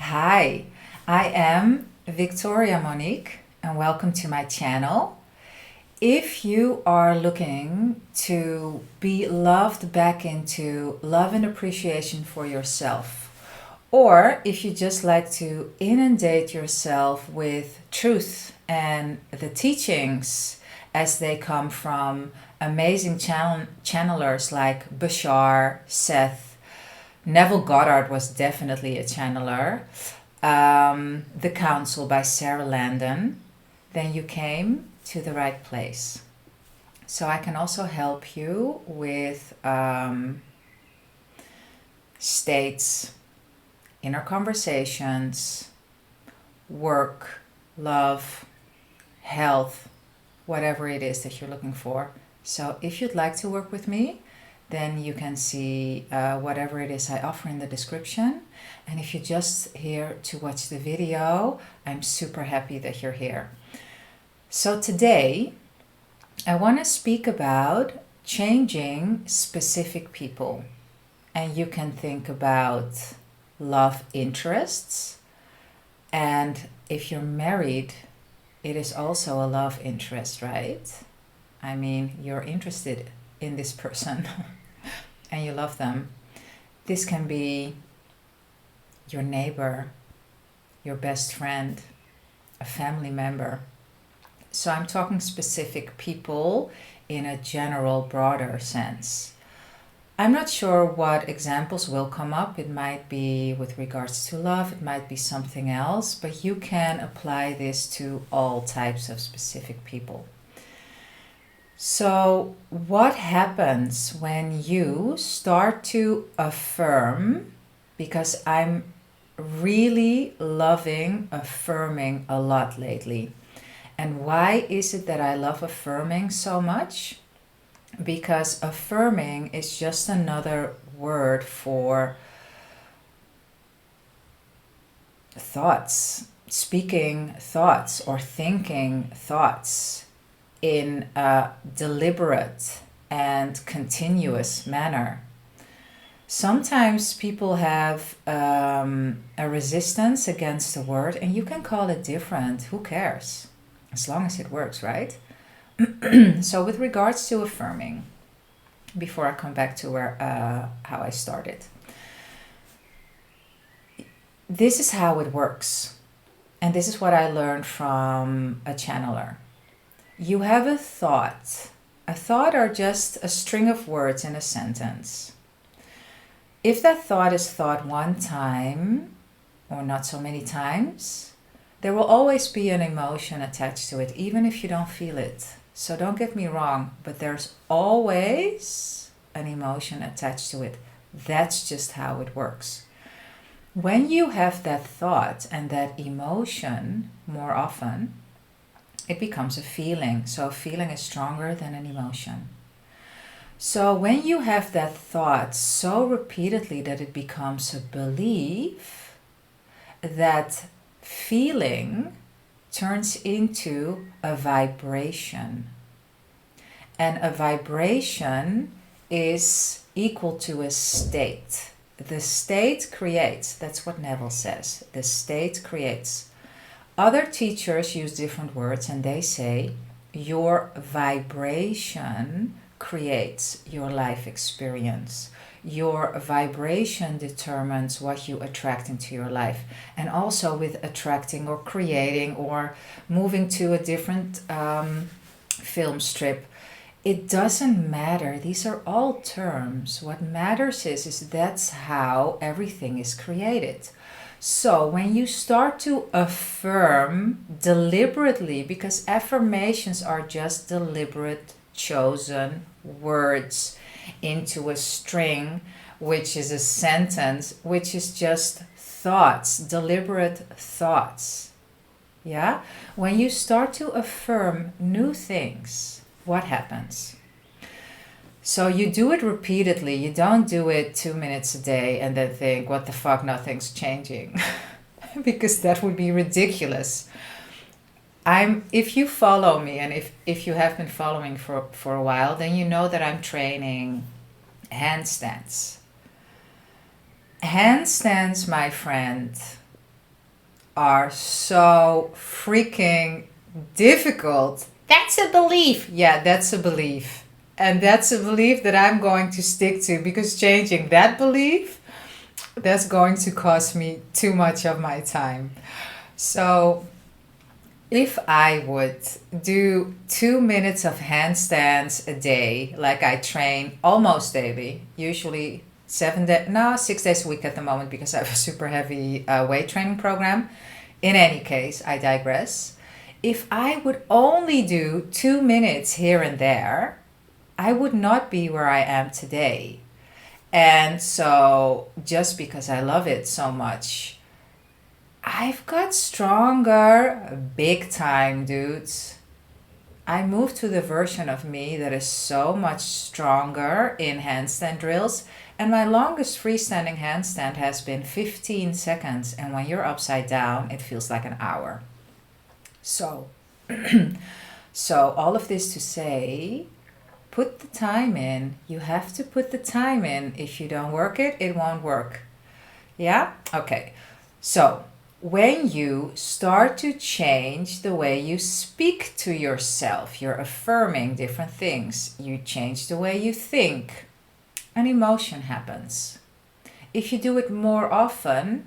Hi, I am Victoria-Monique and welcome to my channel. If you are looking to be loved back into love and appreciation for yourself, or if you just like to inundate yourself with truth and the teachings as they come from amazing channelers like Bashar, Seth, Neville Goddard was definitely a channeler. The Council by Sarah Landon, then you came to the right place. So I can also help you with states, inner conversations, work, love, health, whatever it is that you're looking for. So if you'd like to work with me, then you can see whatever it is I offer in the description. And if you're just here to watch the video, I'm super happy that you're here. So today, I want to speak about changing specific people. And you can think about love interests. And if you're married, it is also a love interest, right? I mean, you're interested in this person and you love them. This can be your neighbor, your best friend, a family member. So I'm talking specific people in a general, broader sense. I'm not sure what examples will come up. It might be with regards to love, it might be something else, but you can apply this to all types of specific people. So what happens when you start to affirm, because I'm really loving affirming a lot lately. And why is it that I love affirming so much? Because affirming is just another word for thoughts, speaking thoughts or thinking thoughts in a deliberate and continuous manner. Sometimes people have a resistance against the word, and you can call it different. Who cares? As long as it works, right? So with regards to affirming, before I come back to how I started, this is how it works. And this is what I learned from a channeler. You have a thought. A thought are just a string of words in a sentence. If that thought is thought one time, or not so many times, there will always be an emotion attached to it, even if you don't feel it. So don't get me wrong, but there's always an emotion attached to it. That's just how it works. When you have that thought and that emotion more often, it becomes a feeling. So a feeling is stronger than an emotion. So when you have that thought so repeatedly that it becomes a belief, that feeling turns into a vibration. And a vibration is equal to a state. The state creates, that's what Neville says, the state creates. Other teachers use different words and they say your vibration creates your life experience. Your vibration determines what you attract into your life. And also with attracting or creating or moving to a different film strip, it doesn't matter. These are all terms. What matters is that's how everything is created. So when you start to affirm deliberately, because affirmations are just deliberate, chosen words into a string, which is a sentence, which is just thoughts, deliberate thoughts. Yeah? When you start to affirm new things, what happens? So you do it repeatedly. You don't do it 2 minutes a day and then think, what the fuck, nothing's changing. Because that would be ridiculous. If you follow me, and if you have been following for a while, then you know that I'm training handstands. Handstands, my friend, are so freaking difficult. That's a belief. Yeah, that's a belief. And that's a belief that I'm going to stick to, because changing that belief, that's going to cost me too much of my time. So if I would do 2 minutes of handstands a day, like I train almost daily, usually 6 days a week at the moment, because I have a super heavy weight training program. In any case, I digress. If I would only do 2 minutes here and there, I would not be where I am today. And so, just because I love it so much, I've got stronger big time, dudes. I moved to the version of me that is so much stronger in handstand drills. And my longest freestanding handstand has been 15 seconds. And when you're upside down, it feels like an hour. So, so all of this to say, put the time in. You have to put the time in. If you don't work it, it won't work. Yeah? Okay. So, when you start to change the way you speak to yourself, you're affirming different things, you change the way you think, an emotion happens. If you do it more often,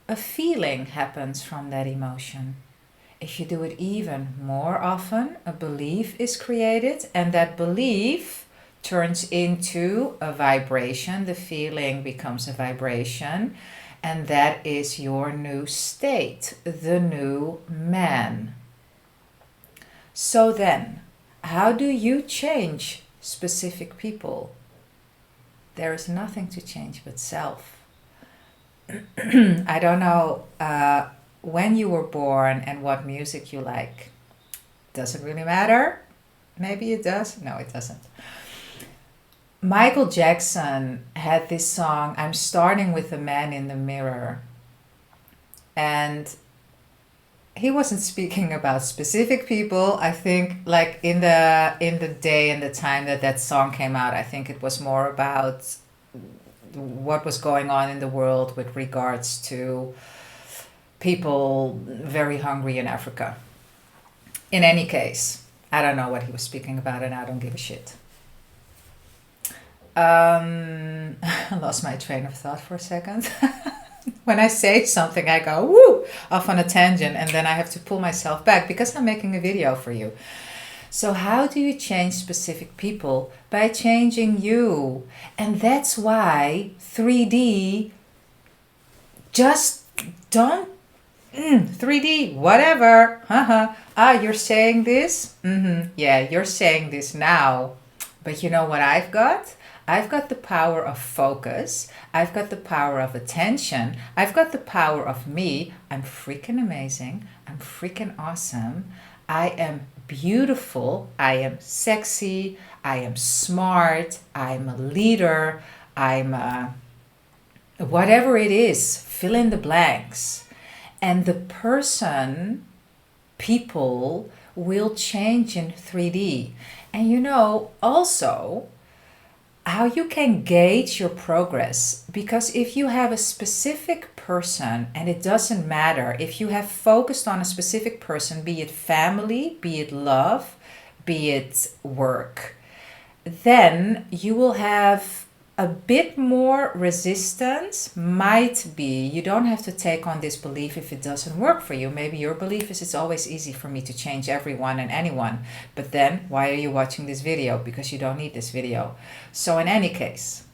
a feeling happens from that emotion. If you do it even more often, a belief is created, and that belief turns into a vibration. The feeling becomes a vibration. And that is your new state, the new man. So then, how do you change specific people? There is nothing to change but self. I don't know when you were born and what music you like. Does it really matter? Maybe it does. No, it doesn't. Michael Jackson had this song, I'm starting with the man in the mirror. And he wasn't speaking about specific people. I think like in the day and the time that that song came out, I think it was more about what was going on in the world with regards to people very hungry in Africa. In any case, I don't know what he was speaking about, and I don't give a shit. I lost my train of thought for a second. When I say something, I go woo off on a tangent, and then I have to pull myself back because I'm making a video for you. So how do you change specific people? By changing you. And that's why 3D, just don't 3D, whatever. You're saying this? Yeah, you're saying this now. But you know what I've got? I've got the power of focus. I've got the power of attention. I've got the power of me. I'm freaking amazing. I'm freaking awesome. I am beautiful. I am sexy. I am smart. I'm a leader. I'm whatever it is, fill in the blanks. And the people will change in 3D. And you know, also, how you can gauge your progress, because if you have a specific person, and it doesn't matter if you have focused on a specific person, be it family, be it love, be it work, then you will have a bit more resistance. Might be you don't have to take on this belief if it doesn't work for you. Maybe your belief is it's always easy for me to change everyone and anyone. But then why are you watching this video? Because you don't need this video. So in any case,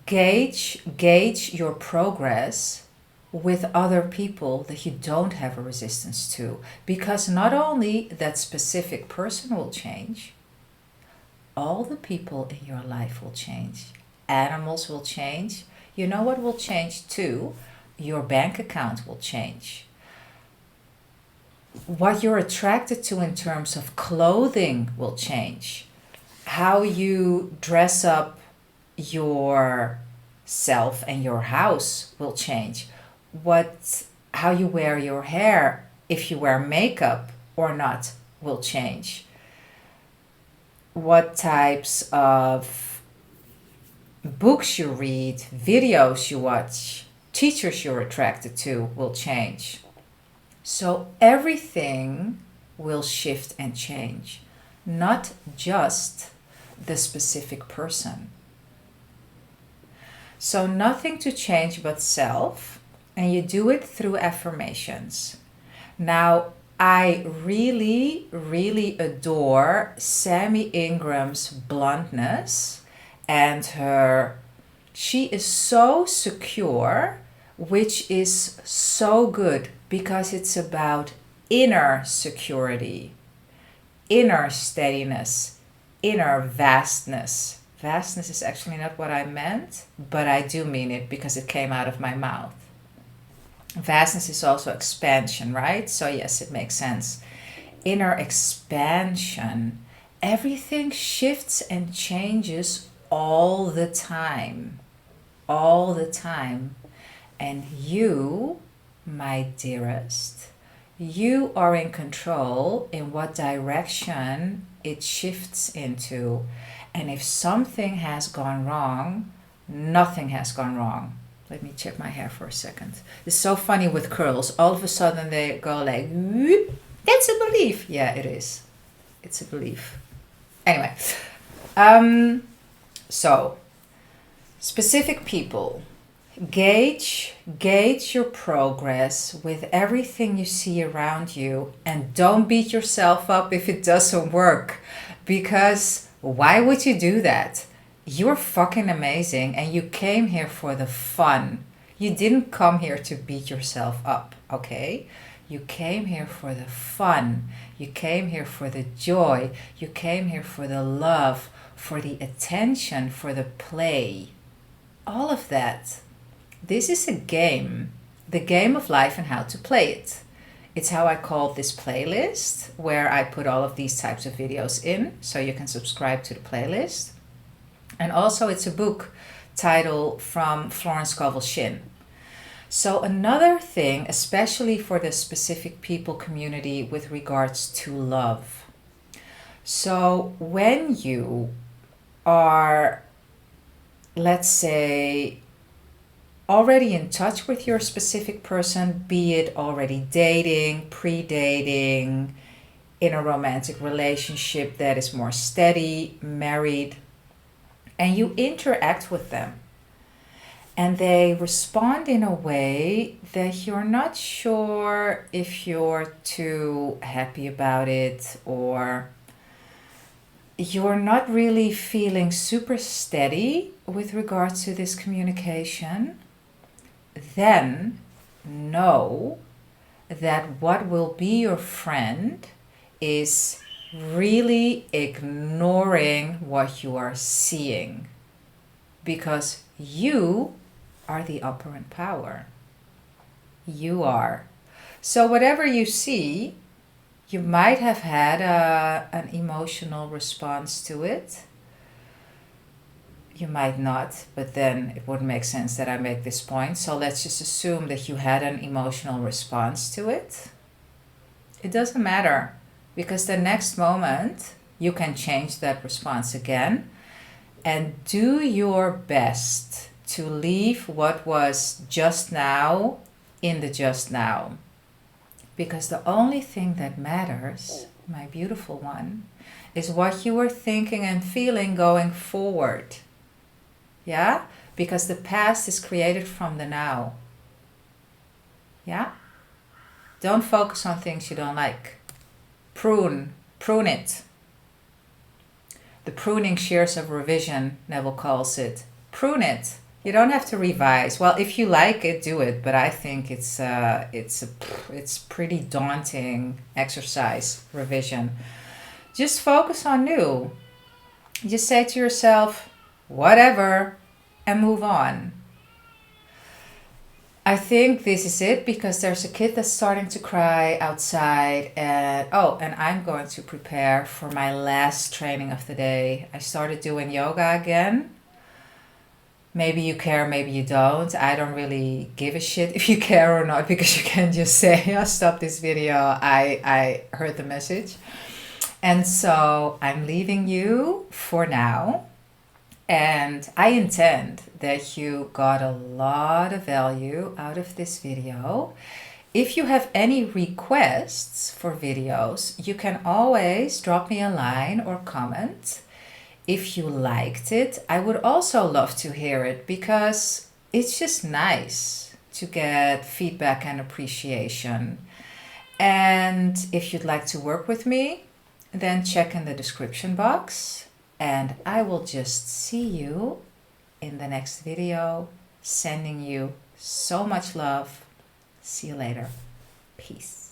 gauge your progress with other people that you don't have a resistance to, because not only that specific person will change, all the people in your life will change. Animals will change. You know what will change too? Your bank account will change. What you're attracted to in terms of clothing will change. How you dress up yourself and your house will change. How you wear your hair, if you wear makeup or not, will change. What types of books you read, videos you watch, Teachers you're attracted to will change. So everything will shift and change, not just the specific person. So nothing to change but self, and you do it through affirmations. Now, I really, really adore Sammy Ingram's bluntness and she is so secure, which is so good because it's about inner security, inner steadiness, inner vastness. Vastness is actually not what I meant, but I do mean it because it came out of my mouth. Vastness is also expansion, right? So yes, it makes sense. Inner expansion. Everything shifts and changes all the time. All the time. And you, my dearest, you are in control in what direction it shifts into. And if something has gone wrong, nothing has gone wrong. Let me check my hair for a second. It's so funny with curls. All of a sudden they go like, whoop. That's a belief. Yeah, it is. It's a belief. Anyway, so specific people. Gauge your progress with everything you see around you, and don't beat yourself up if it doesn't work, because why would you do that? You're fucking amazing and you came here for the fun. You didn't come here to beat yourself up, okay? You came here for the fun. You came here for the joy. You came here for the love, for the attention, for the play. All of that. This is a game, the game of life and how to play it. It's how I call this playlist, where I put all of these types of videos in, so you can subscribe to the playlist. And also it's a book title from Florence Scovel-Shinn. So another thing, especially for the specific people community with regards to love. So when you are, let's say, already in touch with your specific person, be it already dating, pre-dating, in a romantic relationship that is more steady, married, and you interact with them and they respond in a way that you're not sure if you're too happy about it, or you're not really feeling super steady with regards to this communication, then know that what will be your friend is really ignoring what you are seeing, because you are the operant power. You are. So whatever you see, you might have had an emotional response to it. You might not, but then it wouldn't make sense that I make this point. So let's just assume that you had an emotional response to it. It doesn't matter, because the next moment you can change that response again and do your best to leave what was just now in the just now. Because the only thing that matters, my beautiful one, is what you are thinking and feeling going forward. Yeah? Because the past is created from the now. Yeah? Don't focus on things you don't like. Prune it. The pruning shears of revision, Neville calls it. Prune it. You don't have to revise. Well, if you like it, do it. But I think it's pretty daunting exercise, revision. Just focus on new. Just say to yourself, whatever, and move on. I think this is it, because there's a kid that's starting to cry outside, and I'm going to prepare for my last training of the day. I started doing yoga again. Maybe you care, maybe you don't. I don't really give a shit if you care or not, because you can just say, oh, stop this video. I heard the message. And so I'm leaving you for now. And I intend that you got a lot of value out of this video. If you have any requests for videos, you can always drop me a line or comment. If you liked it, I would also love to hear it, because it's just nice to get feedback and appreciation. And if you'd like to work with me, then check in the description box. And I will just see you in the next video. Sending you so much love. See you later. Peace.